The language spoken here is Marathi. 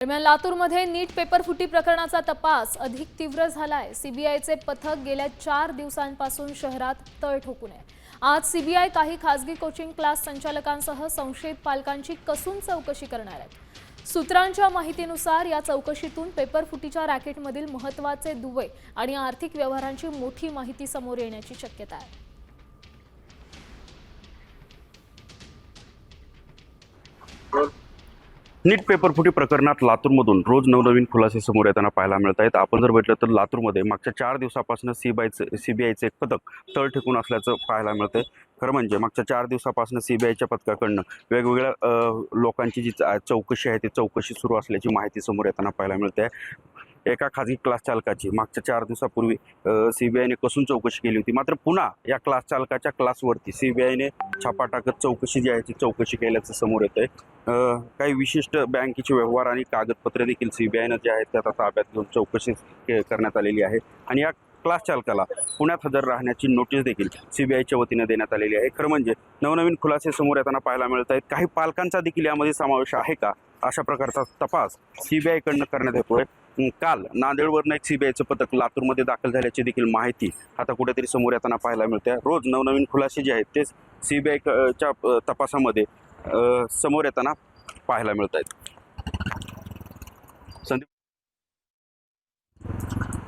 दरम्यान लातूरमध्ये नीट पेपर फुटी प्रकरणाचा तपास अधिक तीव्र झालाय। सीबीआयचे पथक गेल्या 4 दिवसांपासून शहरात तळ ठोकून आहे। आज सीबीआय काही खासगी कोचिंग क्लास संचालकांसह संशयित पालकांची कसून चौकशी करणार आहे। सूत्रांच्या माहितीनुसार या चौकशीतून पेपर फुटीच्या रॅकेटमधील महत्त्वाचे दुवे आणि आर्थिक व्यवहारांची मोठी माहिती समोर येण्याची शक्यता आहे। नीट पेपर फुटी प्रकरणात लातूरमधून रोज नवनवीन खुलासे समोर येताना पाहायला मिळत आहेत। आपण जर बघितलं तर लातूरमध्ये मागच्या 4 दिवसापासून सीबीआयचे एक पथक तळ ठेकून असल्याचं पाहायला मिळतंय। खरं म्हणजे मागच्या 4 दिवसापासून सीबीआयच्या पथकाकडनं वेगवेगळ्या लोकांची जी चौकशी आहे ती चौकशी सुरू असल्याची माहिती समोर येताना पाहायला मिळते। एका खाजगी क्लास चालकाची मागच्या 4 दिवसापूर्वी सीबीआयने कसून चौकशी केली होती। मात्र पुन्हा या क्लास चालकाच्या क्लासवरती सीबीआयने छापा टाकत चौकशी जी आहे ती चौकशी केल्याचं समोर येतंय। काही विशिष्ट बँकेचे व्यवहार आणि कागदपत्रे देखील सीबीआयनं जे आहेत त्या ताब्यात घेऊन चौकशी करण्यात आलेली आहे आणि या क्लास चालकाला पुण्यात हजर राहण्याची नोटीस देखील सीबीआयच्या वतीने देण्यात आलेली आहे। खरं म्हणजे नवनवीन खुलासे समोर येताना पाहायला मिळत आहेत। काही पालकांचा देखील यामध्ये समावेश आहे का, अशा प्रकारचा तपास सीबीआयकडनं करण्यात येतोय। काल नांदेडवरनं एक सीबीआयचं पथक लातूरमध्ये दाखल झाल्याची देखील माहिती आता कुठेतरी समोर येताना पाहायला मिळते। रोज नवनवीन खुलासे जे आहेत ते सीबीआयच्या तपासामध्ये समोर येताना पाहायला मिळत आहेत। संदीप